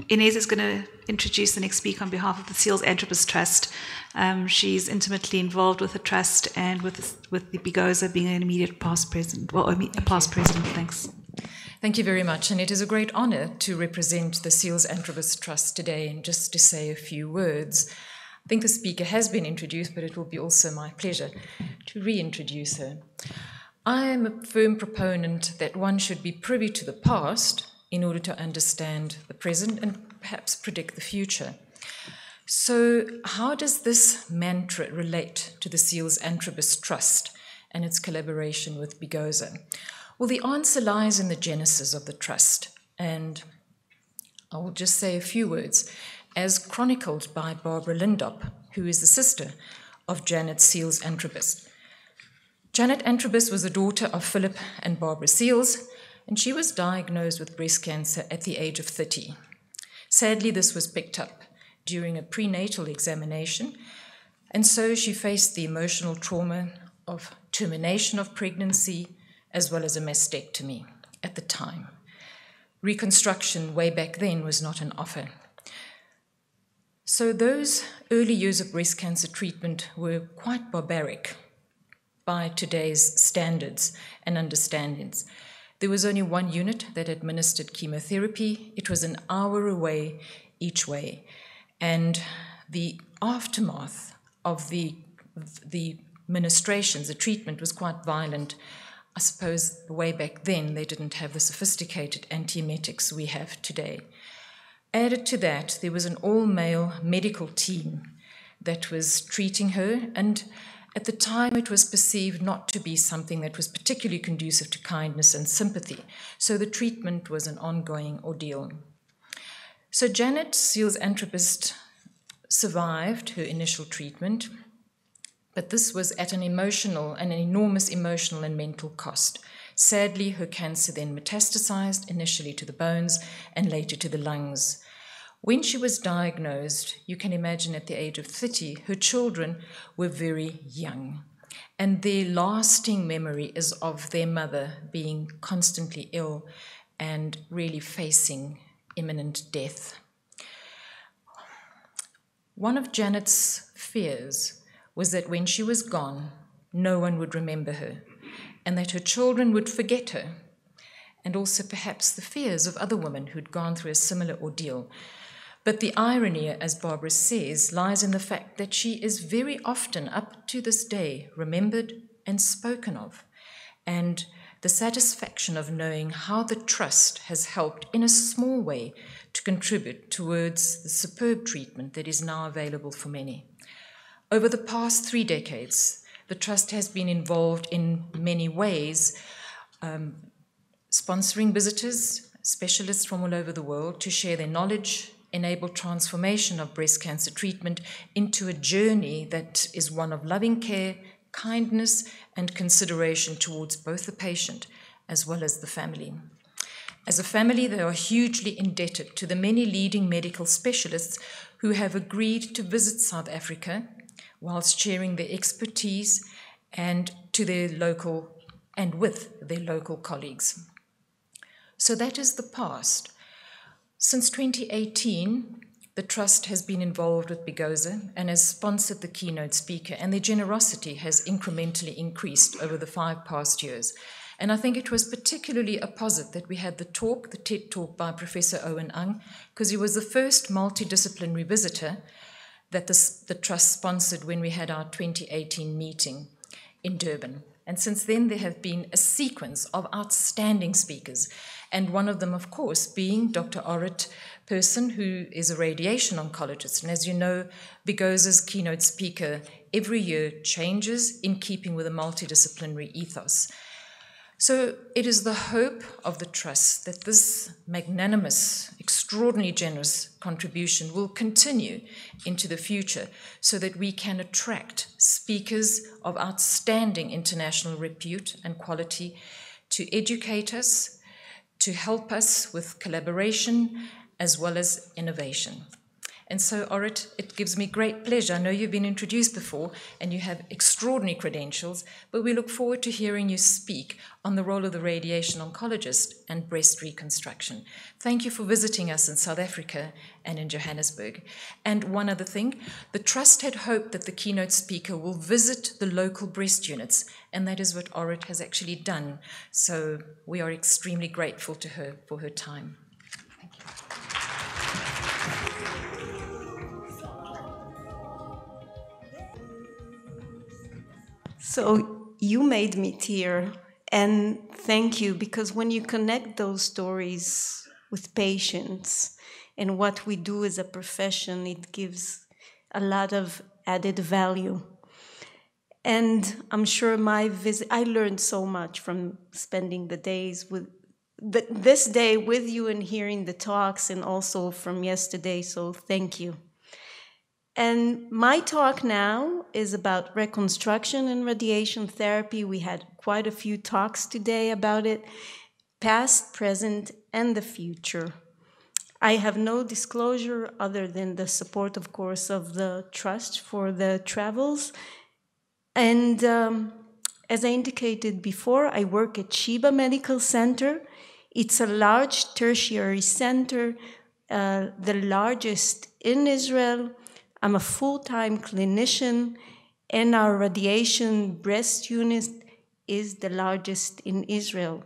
Inez is going to introduce the next speaker on behalf of the Seals Anthropist Trust. She's intimately involved with the trust and with the Bigoza being an immediate past president. Well, past president, thanks. Thank you very much, and it is a great honour to represent the Seals Anthropist Trust today and just to say a few words. I think the speaker has been introduced, but it will be also my pleasure to reintroduce her. I am a firm proponent that one should be privy to the past in order to understand the present and perhaps predict the future. So how does this mantra relate to the Seals Anthropist Trust and its collaboration with Bigoza? Well, the answer lies in the genesis of the trust, and I will just say a few words, as chronicled by Barbara Lindop, who is the sister of Janet Seals Anthropist. Janet Anthropist was the daughter of Philip and Barbara Seals, and she was diagnosed with breast cancer at the age of 30. Sadly, this was picked up during a prenatal examination, and so she faced the emotional trauma of termination of pregnancy as well as a mastectomy at the time. Reconstruction way back then was not an offer. So those early years of breast cancer treatment were quite barbaric by today's standards and understandings. There was only one unit that administered chemotherapy. It was an hour away each way. And the aftermath of the ministrations, the treatment, was quite violent. I suppose way back then they didn't have the sophisticated antiemetics we have today. Added to that, there was an all-male medical team that was treating her, and at the time it was perceived not to be something that was particularly conducive to kindness and sympathy, so the treatment was an ongoing ordeal. So Janet Seals Anthropist survived her initial treatment, but this was at an enormous emotional and mental cost. Sadly, her cancer then metastasized, initially to the bones and later to the lungs. When she was diagnosed, you can imagine at the age of 30, her children were very young, and their lasting memory is of their mother being constantly ill and really facing imminent death. One of Janet's fears was that when she was gone, no one would remember her, and that her children would forget her, and also perhaps the fears of other women who'd gone through a similar ordeal. But the irony, as Barbara says, lies in the fact that she is very often, up to this day, remembered and spoken of, and the satisfaction of knowing how the trust has helped in a small way to contribute towards the superb treatment that is now available for many. Over the past 3 decades, the Trust has been involved in many ways, sponsoring visitors, specialists from all over the world, to share their knowledge, enable transformation of breast cancer treatment into a journey that is one of loving care, kindness, and consideration towards both the patient as well as the family. As a family, they are hugely indebted to the many leading medical specialists who have agreed to visit South Africa whilst sharing their expertise and with their local colleagues. So that is the past. Since 2018, the Trust has been involved with Bigoza and has sponsored the keynote speaker, and their generosity has incrementally increased over the 5 past years. And I think it was particularly a positive that we had the TED Talk by Professor Owen Ang, because he was the first multidisciplinary visitor that the Trust sponsored when we had our 2018 meeting in Durban. And since then, there have been a sequence of outstanding speakers, and one of them, of course, being Dr. Orit, who is a radiation oncologist. And as you know, Bigoza's keynote speaker every year changes in keeping with a multidisciplinary ethos. So it is the hope of the Trust that this magnanimous, extraordinarily generous contribution will continue into the future so that we can attract speakers of outstanding international repute and quality to educate us, to help us with collaboration as well as innovation. And so, Orit, it gives me great pleasure. I know you've been introduced before and you have extraordinary credentials, but we look forward to hearing you speak on the role of the radiation oncologist and breast reconstruction. Thank you for visiting us in South Africa and in Johannesburg. And one other thing, the Trust had hoped that the keynote speaker will visit the local breast units, and that is what Orit has actually done. So we are extremely grateful to her for her time. Thank you. So you made me tear, and thank you, because when you connect those stories with patients and what we do as a profession, it gives a lot of added value. And I'm sure my visit, I learned so much from spending the days with this day with you and hearing the talks, and also from yesterday, so thank you. And my talk now is about reconstruction and radiation therapy. We had quite a few talks today about it, past, present, and the future. I have no disclosure other than the support, of course, of the Trust for the travels. And as I indicated before, I work at Sheba Medical Center. It's a large tertiary center, the largest in Israel. I'm a full-time clinician, and our radiation breast unit is the largest in Israel.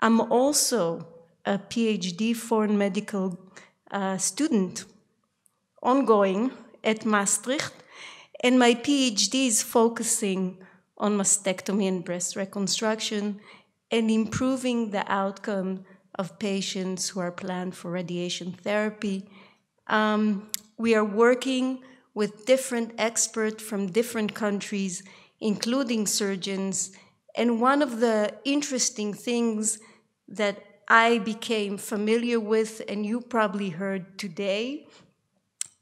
I'm also a PhD foreign medical student, ongoing at Maastricht, and my PhD is focusing on mastectomy and breast reconstruction and improving the outcome of patients who are planned for radiation therapy. We are working with different experts from different countries, including surgeons. And one of the interesting things that I became familiar with, and you probably heard today,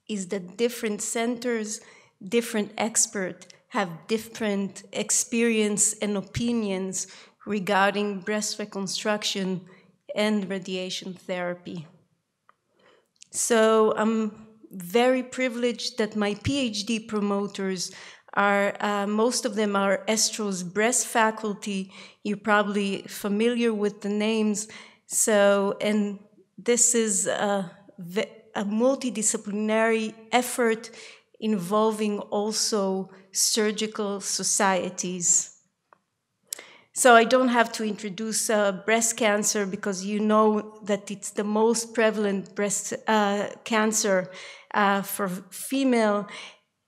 is that different centers, different experts have different experience and opinions regarding breast reconstruction and radiation therapy. So I'm very privileged that my PhD promoters are, most of them are Estro's breast faculty. You're probably familiar with the names. So, and this is a multidisciplinary effort involving also surgical societies. So I don't have to introduce breast cancer, because you know that it's the most prevalent breast cancer for female.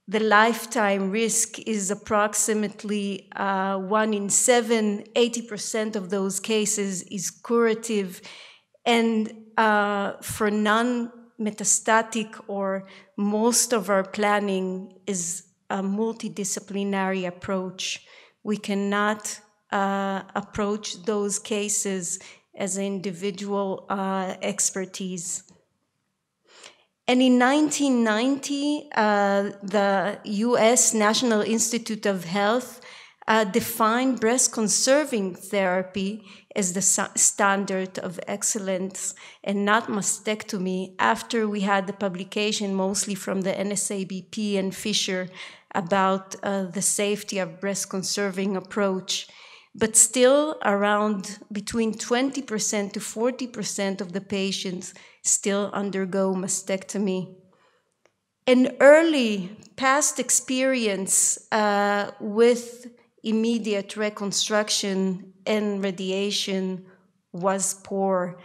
The lifetime risk is approximately 1 in 7. 80% of those cases is curative. And for non-metastatic, or most of our planning is a multidisciplinary approach. We cannot approach those cases as an individual expertise. And in 1990, the US National Institute of Health defined breast conserving therapy as the standard of excellence and not mastectomy, after we had the publication mostly from the NSABP and Fisher about the safety of breast conserving approach. But still, around between 20% to 40% of the patients still undergo mastectomy. An early past experience with immediate reconstruction and radiation was poor.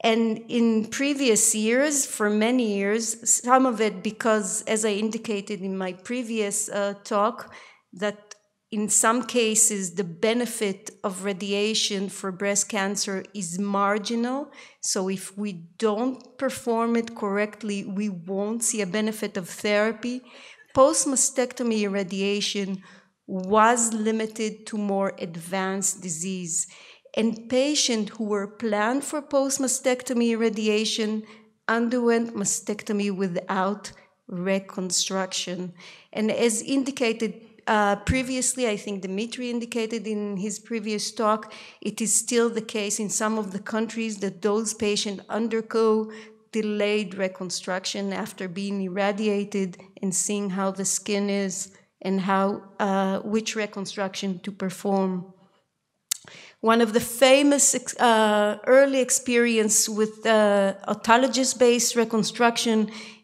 And in previous years, for many years, some of it because, as I indicated in my previous talk, that in some cases, the benefit of radiation for breast cancer is marginal. So if we don't perform it correctly, we won't see a benefit of therapy. Post-mastectomy radiation was limited to more advanced disease. And patients who were planned for post-mastectomy radiation underwent mastectomy without reconstruction. And as indicated previously, I think Dimitri indicated in his previous talk, it is still the case in some of the countries that those patients undergo delayed reconstruction after being irradiated and seeing how the skin is and how which reconstruction to perform. One of the famous early experience with autologous-based reconstruction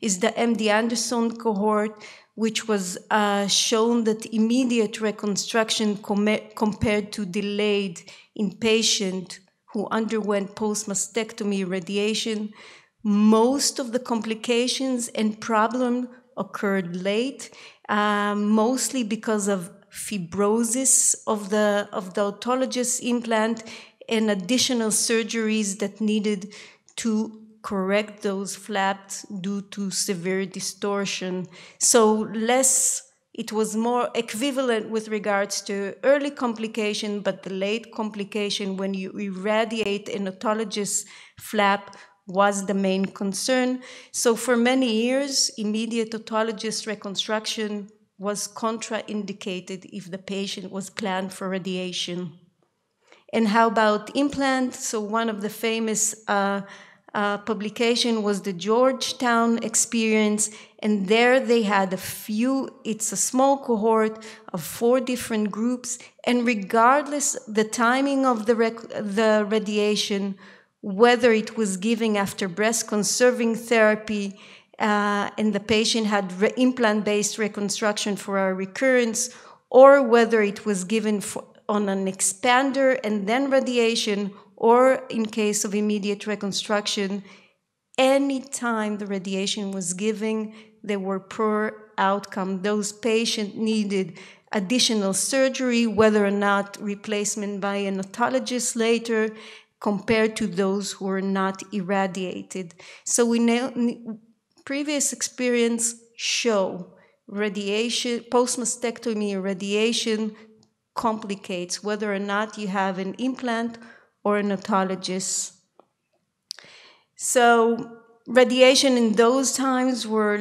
is the MD Anderson cohort, which was shown that immediate reconstruction compared to delayed in patient who underwent post-mastectomy radiation. Most of the complications and problem occurred late, mostly because of fibrosis of the autologous implant and additional surgeries that needed to correct those flaps due to severe distortion. So it was more equivalent with regards to early complication, but the late complication when you irradiate an autologous flap was the main concern. So for many years, immediate autologous reconstruction was contraindicated if the patient was planned for radiation. And how about implant? So one of the famous publication was the Georgetown experience, and there they had it's a small cohort of 4 different groups, and regardless the timing of the radiation, whether it was given after breast conserving therapy, and the patient had implant-based reconstruction for a recurrence, or whether it was given on an expander and then radiation, or in case of immediate reconstruction, any time the radiation was given, there were poor outcome. Those patients needed additional surgery, whether or not replacement by an autologous later, compared to those who were not irradiated. So we know previous experience show radiation, post-mastectomy radiation complicates whether or not you have an implant or an autologous. So radiation in those times were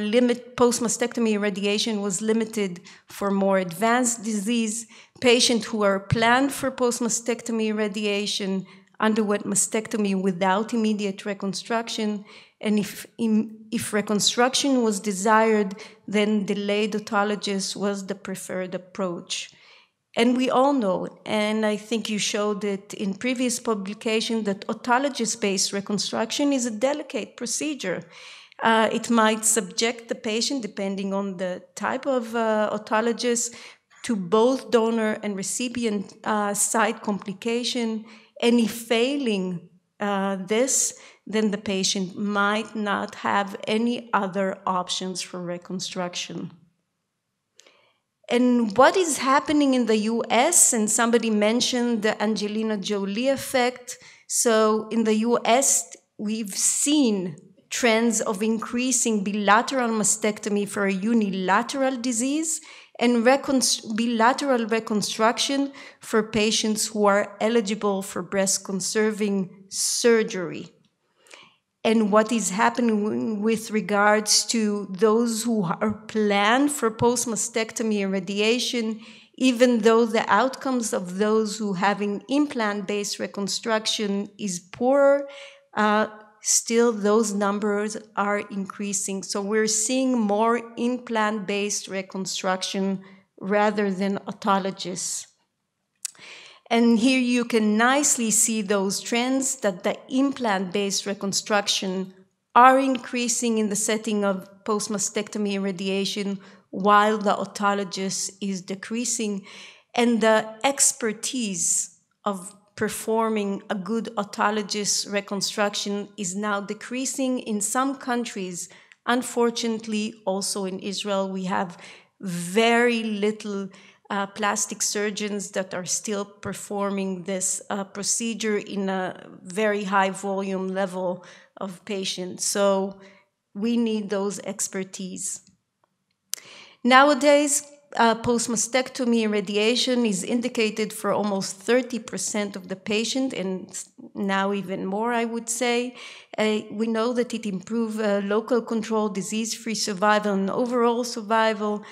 post-mastectomy radiation was limited for more advanced disease. Patients who are planned for post-mastectomy radiation underwent mastectomy without immediate reconstruction, and if reconstruction was desired, then delayed autologous was the preferred approach. And we all know, and I think you showed it in previous publication, that autologous-based reconstruction is a delicate procedure. It might subject the patient, depending on the type of autologous, to both donor and recipient side complication. And if failing this, then the patient might not have any other options for reconstruction. And what is happening in the US, and somebody mentioned the Angelina Jolie effect. So in the US, we've seen trends of increasing bilateral mastectomy for a unilateral disease and bilateral reconstruction for patients who are eligible for breast conserving surgery. And what is happening with regards to those who are planned for post-mastectomy and radiation, even though the outcomes of those who having implant-based reconstruction is poorer, still those numbers are increasing. So we're seeing more implant-based reconstruction rather than autologous. And here you can nicely see those trends that the implant-based reconstruction are increasing in the setting of post-mastectomy and radiation, while the autologous is decreasing. And the expertise of performing a good autologous reconstruction is now decreasing in some countries. Unfortunately, also in Israel, we have very little plastic surgeons that are still performing this procedure in a very high volume level of patients. So we need those expertise. Nowadays, post-mastectomy and radiation is indicated for almost 30% of the patient, and now even more, I would say. We know that it improves local control, disease-free survival, and overall survival.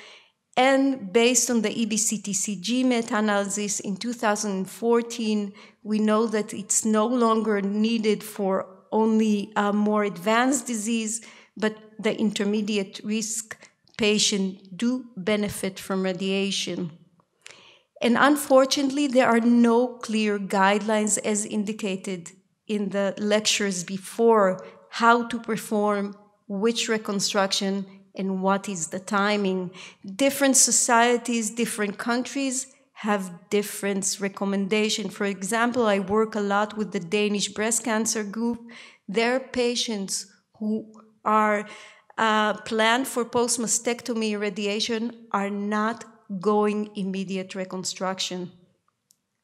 And based on the EBCTCG meta-analysis in 2014, we know that it's no longer needed for only a more advanced disease, but the intermediate risk patients do benefit from radiation. And unfortunately, there are no clear guidelines, as indicated in the lectures before, how to perform which reconstruction and what is the timing. Different societies, different countries have different recommendations. For example, I work a lot with the Danish breast cancer group. Their patients who are planned for post-mastectomy radiation are not going immediate reconstruction.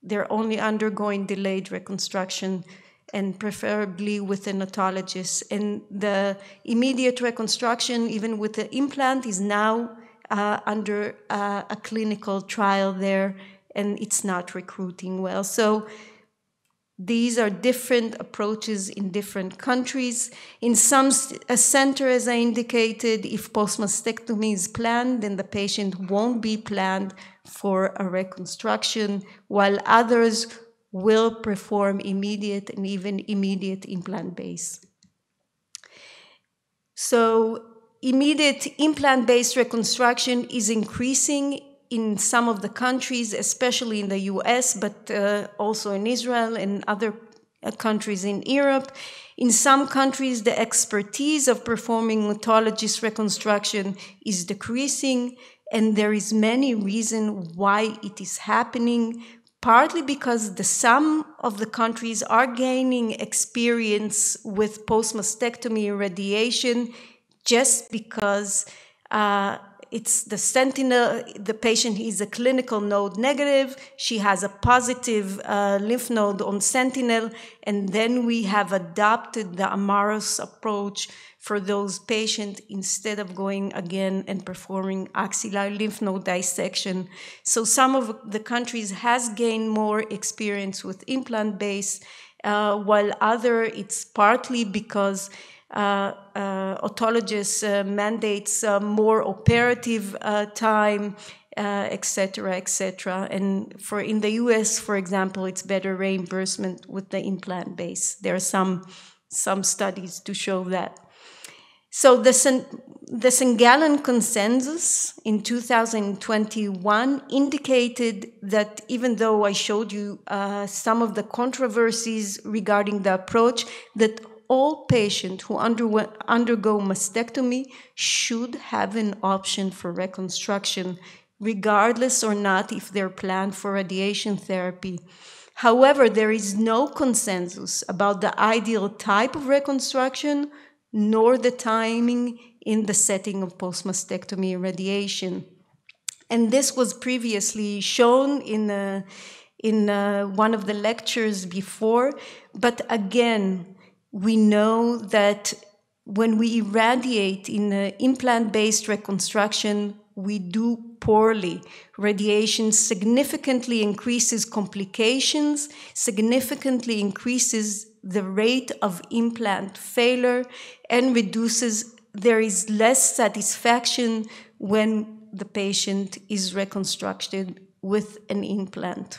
They're only undergoing delayed reconstruction, and preferably with an otologist. And the immediate reconstruction, even with the implant, is now under a clinical trial there, and it's not recruiting well. So these are different approaches in different countries. In some centers, as I indicated, if post-mastectomy is planned, then the patient won't be planned for a reconstruction, while others will perform immediate and even immediate implant-based. So immediate implant-based reconstruction is increasing in some of the countries, especially in the US, but also in Israel and other countries in Europe. In some countries, the expertise of performing autologous reconstruction is decreasing, and there is many reasons why it is happening, partly because some of the countries are gaining experience with post-mastectomy radiation just because it's the sentinel, the patient is a clinical node negative, she has a positive lymph node on sentinel, and then we have adopted the Amaros approach for those patients instead of going again and performing axillary lymph node dissection. So some of the countries has gained more experience with implant-based, while other, it's partly because autologous mandates more operative time, etc., etc. And in the US, for example, it's better reimbursement with the implant base. There are some studies to show that. So the St. Gallen consensus in 2021 indicated that even though I showed you some of the controversies regarding the approach, that all patients who undergo mastectomy should have an option for reconstruction, regardless or not if they're planned for radiation therapy. However, there is no consensus about the ideal type of reconstruction, nor the timing in the setting of post-mastectomy radiation. And this was previously shown in one of the lectures before, but again, we know that when we irradiate in implant-based reconstruction, we do poorly. Radiation significantly increases complications, significantly increases the rate of implant failure, and there is less satisfaction when the patient is reconstructed with an implant.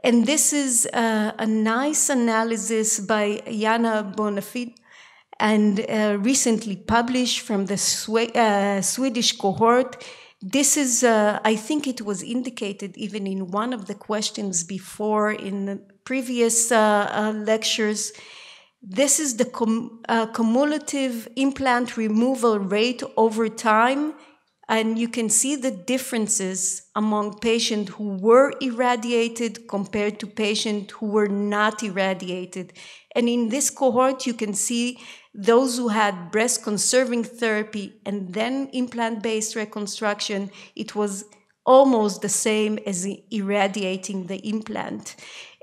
And this is a nice analysis by Jana Bonafide and recently published from the Swedish cohort. This is, I think it was indicated even in one of the questions before in the previous lectures. This is the cumulative implant removal rate over time. And you can see the differences among patients who were irradiated compared to patients who were not irradiated. And in this cohort, you can see those who had breast conserving therapy and then implant-based reconstruction, it was almost the same as irradiating the implant.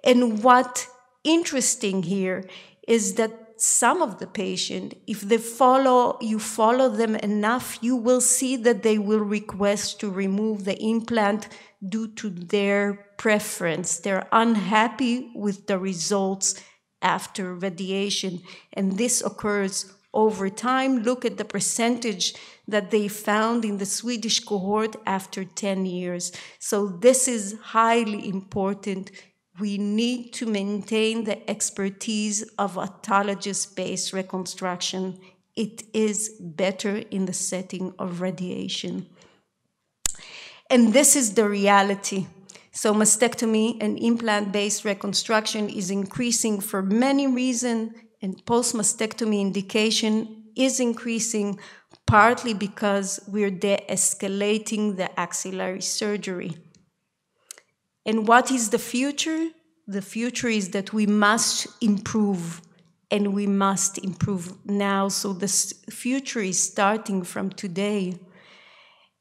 And what's interesting here is that some of the patient, if you follow them enough, you will see that they will request to remove the implant due to their preference. They're unhappy with the results after radiation. And this occurs over time. Look at the percentage that they found in the Swedish cohort after 10 years. So this is highly important we need to maintain the expertise of autologous-based reconstruction. It is better in the setting of radiation. And this is the reality. So mastectomy and implant-based reconstruction is increasing for many reasons, and post-mastectomy indication is increasing partly because we're de-escalating the axillary surgery. And what is the future? The future is that we must improve, and we must improve now. So the future is starting from today.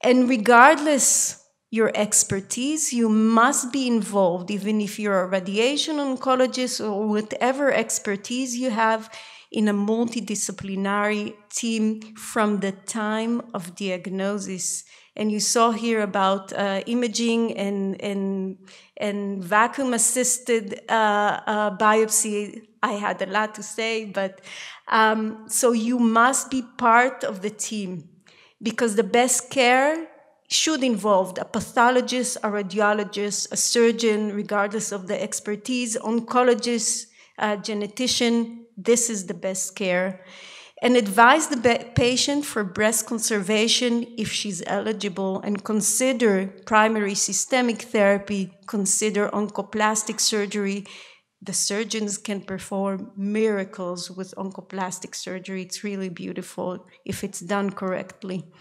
And regardless your expertise, you must be involved, even if you're a radiation oncologist or whatever expertise you have, in a multidisciplinary team from the time of diagnosis. And you saw here about imaging and vacuum-assisted biopsy. I had a lot to say, but so you must be part of the team, because the best care should involve a pathologist, a radiologist, a surgeon, regardless of the expertise, oncologist, genetician. This is the best care. And advise the patient for breast conservation if she's eligible, and consider primary systemic therapy, consider oncoplastic surgery. The surgeons can perform miracles with oncoplastic surgery. It's really beautiful if it's done correctly.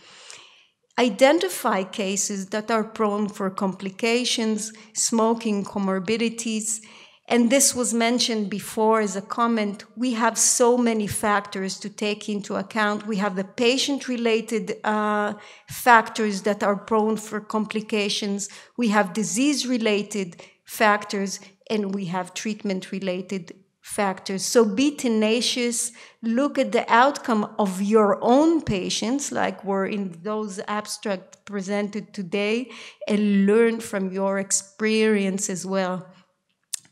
Identify cases that are prone for complications, smoking, comorbidities. And this was mentioned before as a comment. We have so many factors to take into account. We have the patient-related factors that are prone for complications. We have disease-related factors, and we have treatment-related factors. So be tenacious, look at the outcome of your own patients, like were in those abstracts presented today, and learn from your experience as well.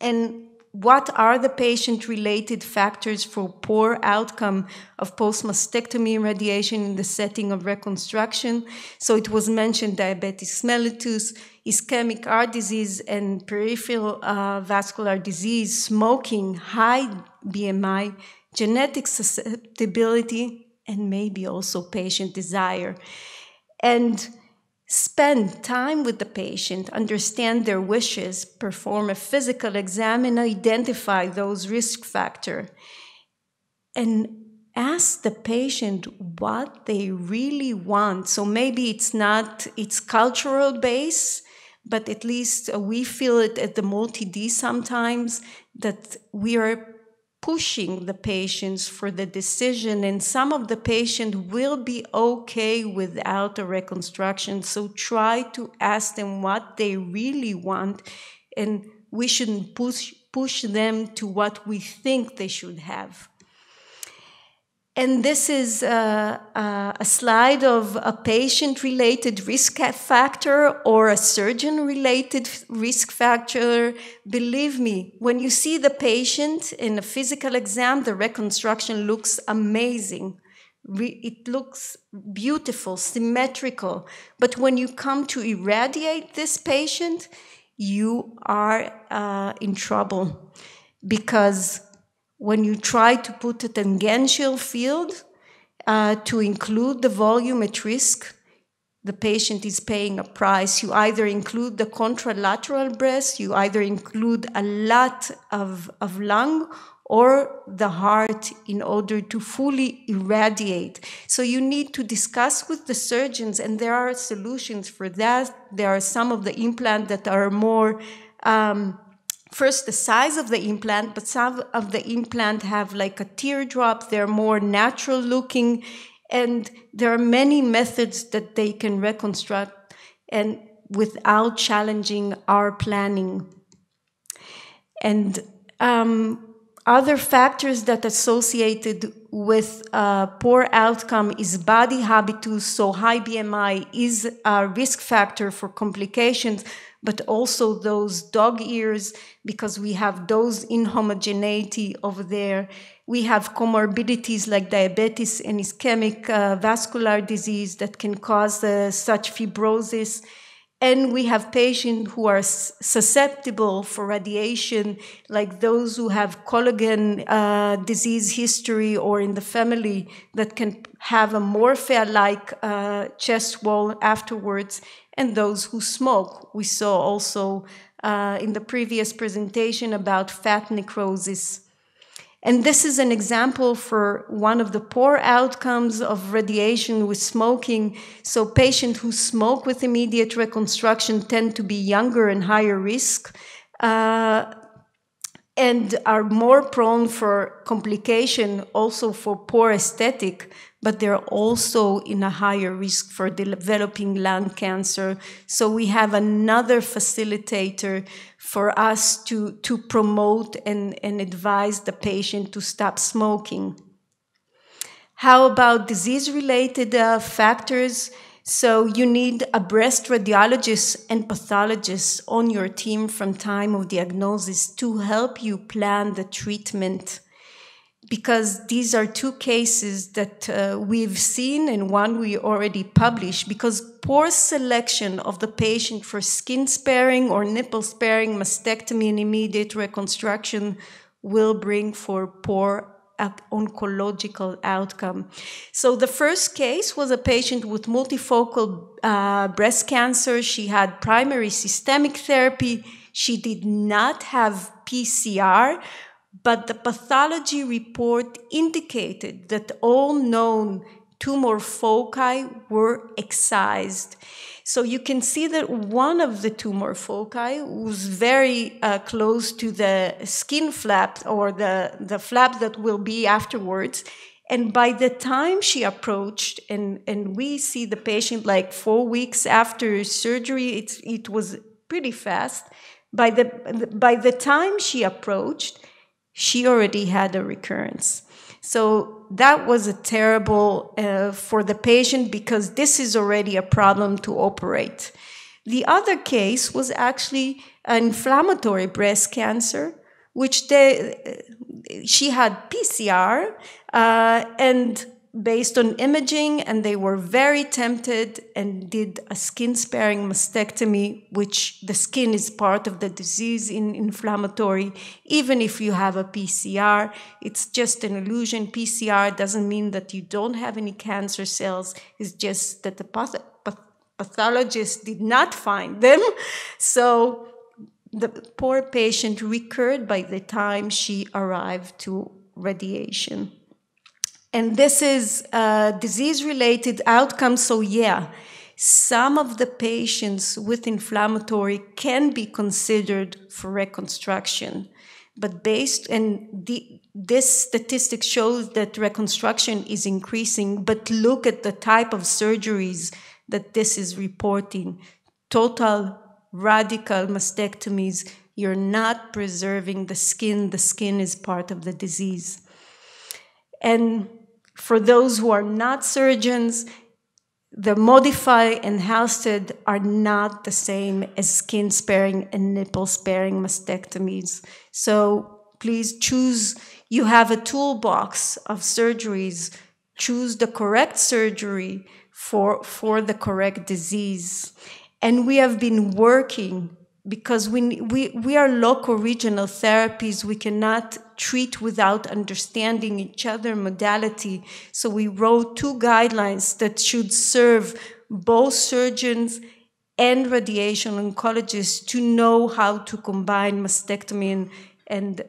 And what are the patient-related factors for poor outcome of post-mastectomy radiation in the setting of reconstruction? So it was mentioned diabetes mellitus, ischemic heart disease, and peripheral vascular disease, smoking, high BMI, genetic susceptibility, and maybe also patient desire. And spend time with the patient, understand their wishes, perform a physical exam, and identify those risk factors. And ask the patient what they really want. So maybe it's cultural base, but at least we feel it at the multi-D sometimes, that we are pushing the patients for the decision, and some of the patients will be okay without a reconstruction. So try to ask them what they really want, and we shouldn't push them to what we think they should have. And this is a slide of a patient-related risk factor or a surgeon-related risk factor. Believe me, when you see the patient in a physical exam, the reconstruction looks amazing. It looks beautiful, symmetrical. But when you come to irradiate this patient, you are in trouble, because when you try to put a tangential field to include the volume at risk, the patient is paying a price. You either include the contralateral breast, you either include a lot of lung or the heart in order to fully irradiate. So you need to discuss with the surgeons, and there are solutions for that. There are some of the implants that are more first, the size of the implant, but some of the implant have like a teardrop. They're more natural looking, and there are many methods that they can reconstruct and without challenging our planning. And other factors that are associated with poor outcome is body habitus. So high BMI is a risk factor for complications, but also those dog ears, because we have those inhomogeneity over there. We have comorbidities like diabetes and ischemic vascular disease that can cause such fibrosis. And we have patients who are susceptible for radiation, like those who have collagen disease history or in the family that can have a morphea-like chest wall afterwards, and those who smoke. We saw also in the previous presentation about fat necrosis. And this is an example for one of the poor outcomes of radiation with smoking. So patients who smoke with immediate reconstruction tend to be younger and higher risk, and are more prone for complication, also for poor aesthetic, but they're also in a higher risk for developing lung cancer. So we have another facilitator for us to promote and advise the patient to stop smoking. How about disease-related factors? So you need a breast radiologist and pathologist on your team from time of diagnosis to help you plan the treatment, because these are two cases that we've seen and one we already published, because poor selection of the patient for skin sparing or nipple sparing mastectomy and immediate reconstruction will bring for poor oncological outcome. So the first case was a patient with multifocal breast cancer. She had primary systemic therapy. She did not have PCR, but the pathology report indicated that all known tumor foci were excised. So you can see that one of the tumor foci was very close to the skin flap, or the flap that will be afterwards. And by the time she approached, and we see the patient like 4 weeks after surgery, it was pretty fast. By the time she approached, she already had a recurrence. So that was a terrible for the patient, because this is already a problem to operate. The other case was actually an inflammatory breast cancer, which she had PCR and based on imaging, and they were very tempted and did a skin-sparing mastectomy, which the skin is part of the disease in inflammatory. Even if you have a PCR, it's just an illusion. PCR doesn't mean that you don't have any cancer cells. It's just that the pathologist did not find them. So the poor patient recurred by the time she arrived to radiation. And this is disease-related outcomes. So yeah, some of the patients with inflammatory can be considered for reconstruction. But this statistic shows that reconstruction is increasing, but look at the type of surgeries that this is reporting. Total radical mastectomies. You're not preserving the skin. The skin is part of the disease. And for those who are not surgeons, the Modify and Halsted are not the same as skin-sparing and nipple-sparing mastectomies. So please choose. You have a toolbox of surgeries. Choose the correct surgery for the correct disease. And we have been working, because we are local regional therapies. We cannot treat without understanding each other modality. So we wrote 2 guidelines that should serve both surgeons and radiation oncologists to know how to combine mastectomy and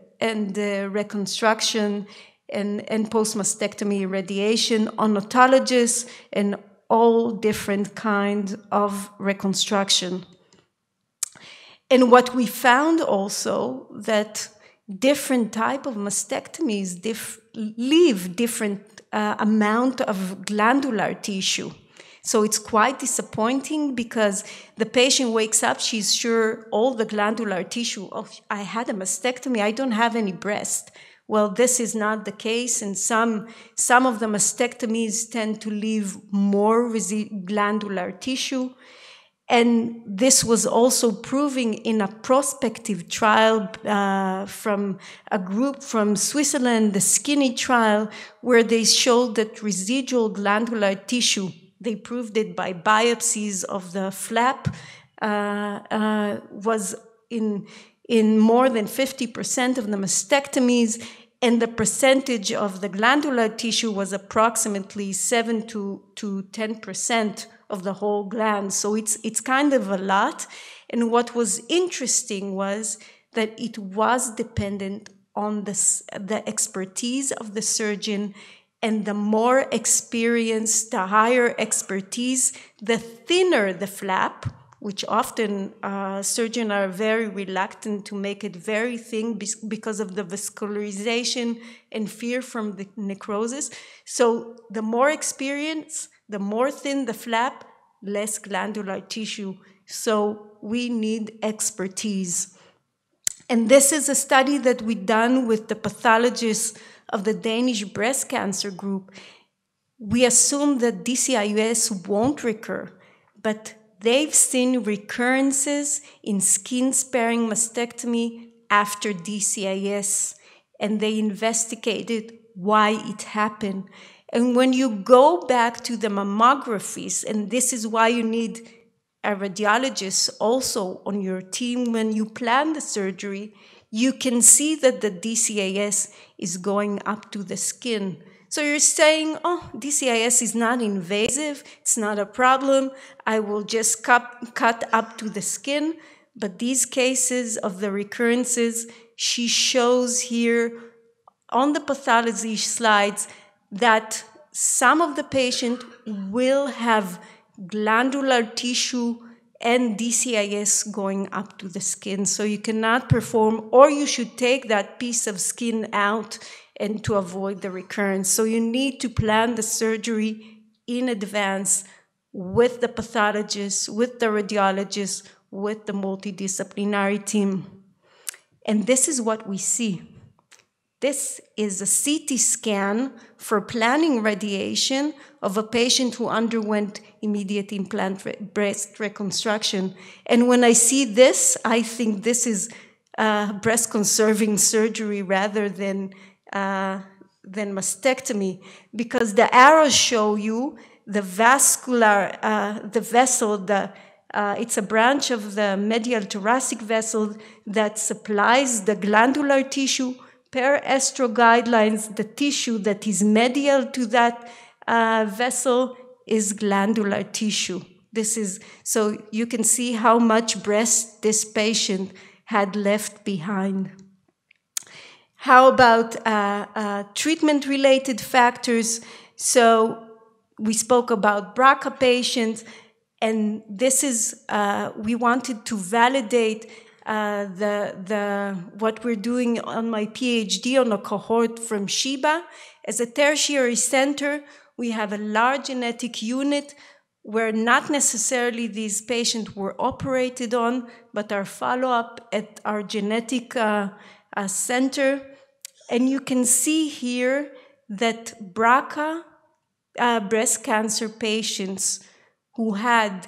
reconstruction and post-mastectomy radiation on autologous and all different kinds of reconstruction. And what we found also, that different type of mastectomies leave different amount of glandular tissue. So it's quite disappointing, because the patient wakes up, she's sure all the glandular tissue, oh, I had a mastectomy, I don't have any breast. Well, this is not the case, and some of the mastectomies tend to leave more glandular tissue. And this was also proving in a prospective trial from a group from Switzerland, the Skinny trial, where they showed that residual glandular tissue, they proved it by biopsies of the flap, was in more than 50% of the mastectomies, and the percentage of the glandular tissue was approximately 7 to 10% of the whole gland. So it's kind of a lot. And what was interesting was that it was dependent on the expertise of the surgeon, and the more experience, the higher expertise, the thinner the flap, which often surgeons are very reluctant to make it very thin because of the vascularization and fear from the necrosis. So the more experience, the more thin the flap, less glandular tissue. So we need expertise. And this is a study that we done with the pathologists of the Danish breast cancer group. We assume that DCIS won't recur, but they've seen recurrences in skin-sparing mastectomy after DCIS, and they investigated why it happened. And when you go back to the mammographies, and this is why you need a radiologist also on your team when you plan the surgery, you can see that the DCIS is going up to the skin. So you're saying, oh, DCIS is not invasive, it's not a problem, I will just cut up to the skin. But these cases of the recurrences, she shows here on the pathology slides that some of the patient will have glandular tissue and DCIS going up to the skin. So you cannot perform, or you should take that piece of skin out and to avoid the recurrence. So you need to plan the surgery in advance with the pathologist, with the radiologist, with the multidisciplinary team. And this is what we see. This is a CT scan for planning radiation of a patient who underwent immediate implant breast reconstruction. And when I see this, I think this is breast conserving surgery rather than mastectomy, because the arrows show you the vascular, the vessel, it's a branch of the medial thoracic vessel that supplies the glandular tissue. Per Estro guidelines, the tissue that is medial to that vessel is glandular tissue. This is, so you can see how much breast this patient had left behind. How about treatment-related factors? So we spoke about BRCA patients, and this is, we wanted to validate what we're doing on my PhD on a cohort from Sheba. As a tertiary center, we have a large genetic unit where not necessarily these patients were operated on, but our follow-up at our genetic center. And you can see here that BRCA breast cancer patients who had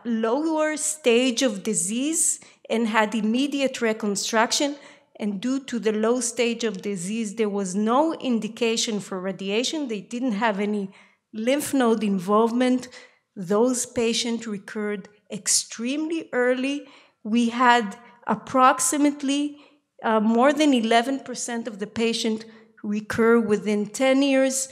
lower stage of disease and had immediate reconstruction, and due to the low stage of disease, there was no indication for radiation. They didn't have any lymph node involvement. Those patients recurred extremely early. We had approximately more than 11% of the patient recur within 10 years,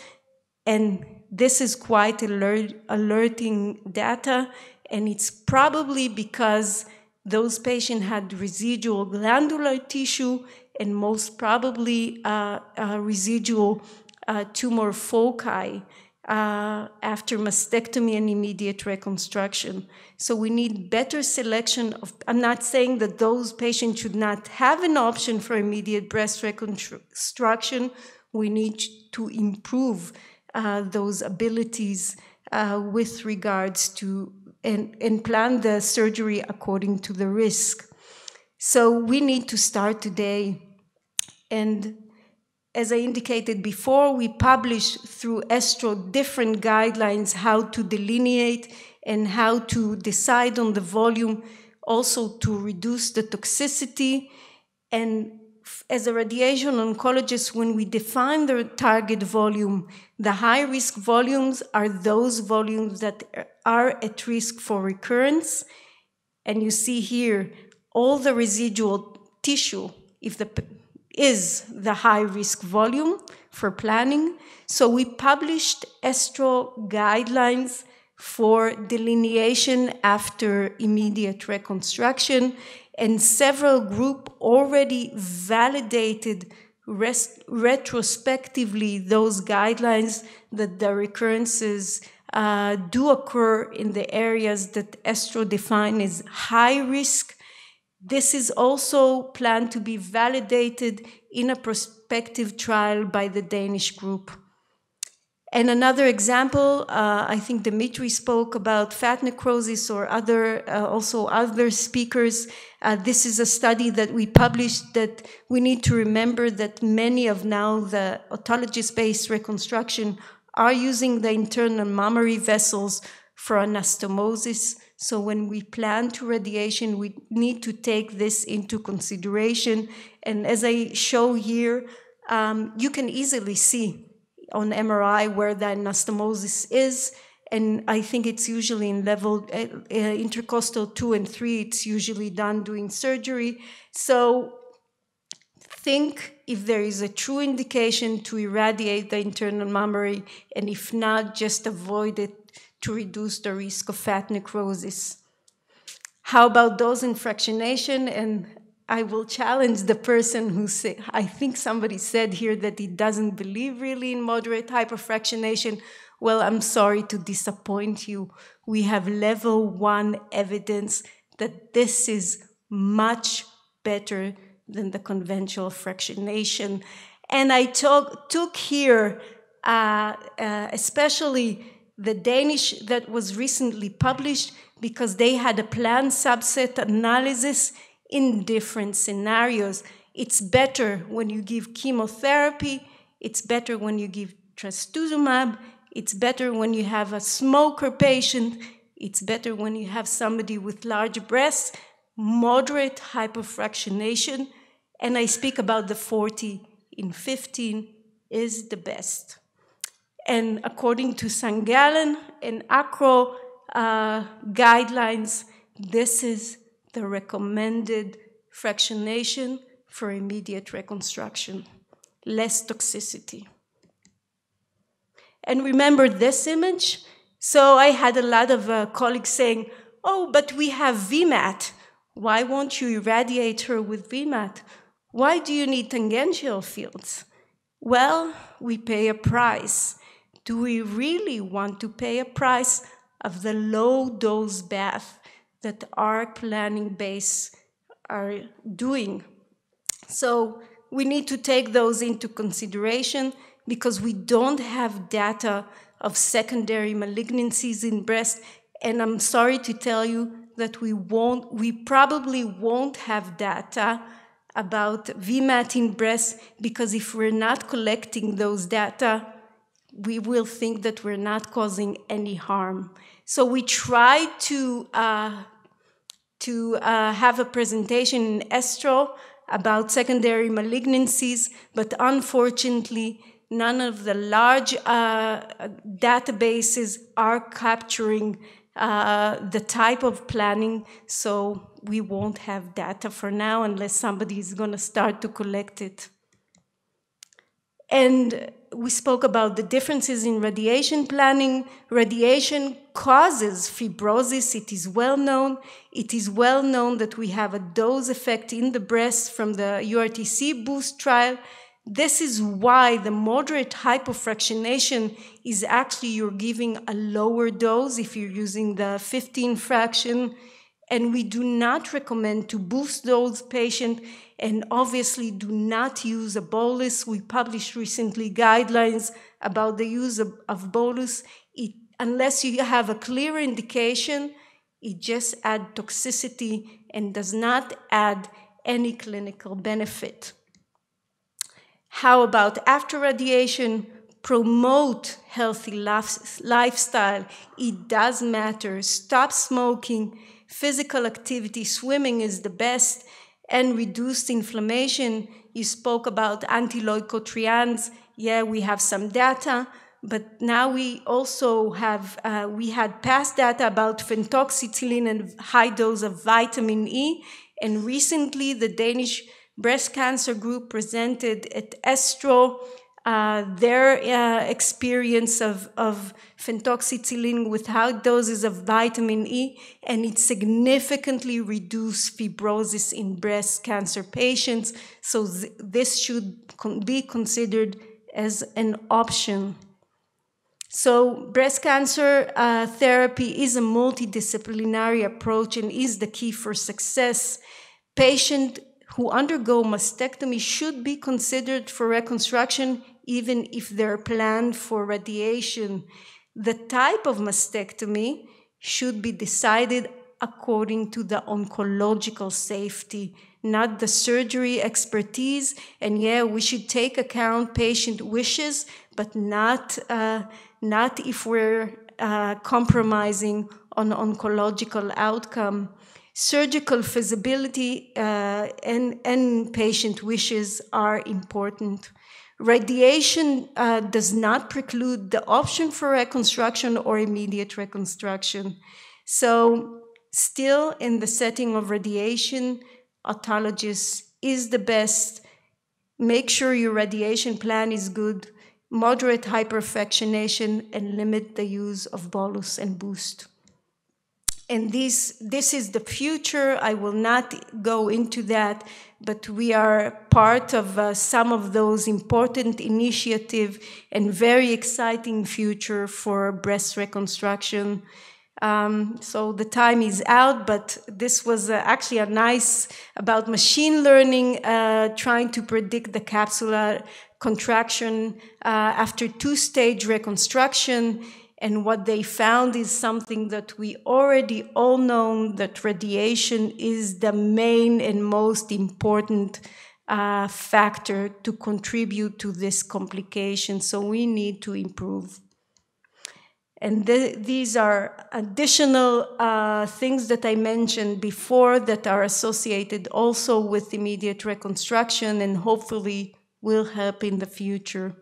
and this is quite alerting data, and it's probably because those patients had residual glandular tissue and most probably residual tumor foci after mastectomy and immediate reconstruction. So we need better selection of, I'm not saying that those patients should not have an option for immediate breast reconstruction. We need to improve those abilities with regards to and plan the surgery according to the risk. So we need to start today. And as I indicated before, we published through Estro different guidelines how to delineate and how to decide on the volume, also to reduce the toxicity. And as a radiation oncologist, when we define the target volume, the high-risk volumes are those volumes that are at risk for recurrence, And you see here all the residual tissue is the high-risk volume for planning. So we published estro guidelines for delineation after immediate reconstruction, and several groups already validated retrospectively those guidelines that the recurrences do occur in the areas that estro define as high risk. This is also planned to be validated in a prospective trial by the Danish group. And another example, I think Dimitri spoke about fat necrosis, or also other speakers. This is a study that we published that we need to remember that many of now the autologous-based reconstruction are using the internal mammary vessels for anastomosis. So when we plan to radiation, we need to take this into consideration. And as I show here, you can easily see on MRI where the anastomosis is, and I think it's usually in level intercostal 2 and 3, it's usually done during surgery. So think if there is a true indication to irradiate the internal mammary, and if not, just avoid it to reduce the risk of fat necrosis. How about dose and fractionation? And I will challenge the person who said, I think somebody said here that he doesn't believe really in moderate hyperfractionation. Well, I'm sorry to disappoint you. We have level 1 evidence that this is much better than the conventional fractionation. And I took here, especially the Danish that was recently published, because they had a planned subset analysis in different scenarios. It's better when you give chemotherapy, it's better when you give trastuzumab, it's better when you have a smoker patient, it's better when you have somebody with large breasts, moderate hyperfractionation, and I speak about the 40 in 15 is the best. And according to Sangalen and ACRO guidelines, this is the recommended fractionation for immediate reconstruction, less toxicity. And remember this image? So I had a lot of colleagues saying, oh, but we have VMAT. Why won't you irradiate her with VMAT? Why do you need tangential fields? Well, we pay a price. Do we really want to pay a price of the low dose bath that our planning base are doing? So we need to take those into consideration because we don't have data of secondary malignancies in breast. And I'm sorry to tell you that we probably won't have data about VMAT in breast, because if we're not collecting those data, we will think that we're not causing any harm. So we tried to have a presentation in Estro about secondary malignancies, but unfortunately, none of the large databases are capturing the type of planning, so we won't have data for now unless somebody is going to start to collect it. And we spoke about the differences in radiation planning. Radiation causes fibrosis. It is well known. It is well known that we have a dose effect in the breast from the URTC boost trial. This is why the moderate hypofractionation is actually you're giving a lower dose if you're using the 15 fraction. And we do not recommend to boost those patients, and obviously do not use a bolus. We published recently guidelines about the use of bolus. Unless you have a clear indication, it just adds toxicity and does not add any clinical benefit. How about after radiation? Promote healthy lifestyle. It does matter. Stop smoking. Physical activity, swimming is the best, and reduced inflammation. You spoke about anti-leukotrienes. Yeah, we have some data, but now we also have, we had past data about fentoxetylene and high dose of vitamin E. And recently the Danish breast cancer group presented at ESTRO their experience of fentoxetylene with high doses of vitamin E, and it significantly reduced fibrosis in breast cancer patients. So this should be considered as an option. So breast cancer therapy is a multidisciplinary approach and is the key for success. Patients who undergo mastectomy should be considered for reconstruction even if they're planned for radiation. The type of mastectomy should be decided according to the oncological safety, not the surgery expertise. And yeah, we should take account patient wishes, but not if we're compromising on oncological outcome. Surgical feasibility and patient wishes are important. Radiation does not preclude the option for reconstruction or immediate reconstruction. So still in the setting of radiation, autologous is the best. Make sure your radiation plan is good, moderate hyperfractionation, and limit the use of bolus and boost. And this is the future. I will not go into that, but we are part of some of those important initiatives and very exciting future for breast reconstruction. So the time is out, but this was actually a nice about machine learning, trying to predict the capsular contraction after two-stage reconstruction. And what they found is something that we already all know, that radiation is the main and most important factor to contribute to this complication. So we need to improve. And these are additional things that I mentioned before that are associated also with immediate reconstruction and hopefully will help in the future.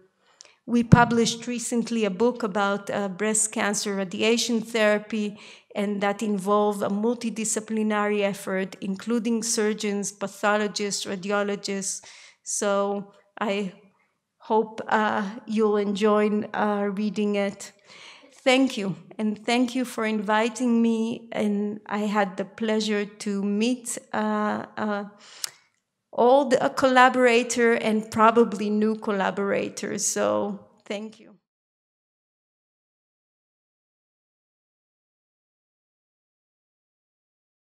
We published recently a book about breast cancer radiation therapy, and that involved a multidisciplinary effort, including surgeons, pathologists, radiologists. So I hope you'll enjoy reading it. Thank you, and thank you for inviting me, and I had the pleasure to meet all the collaborator and probably new collaborators. So thank you.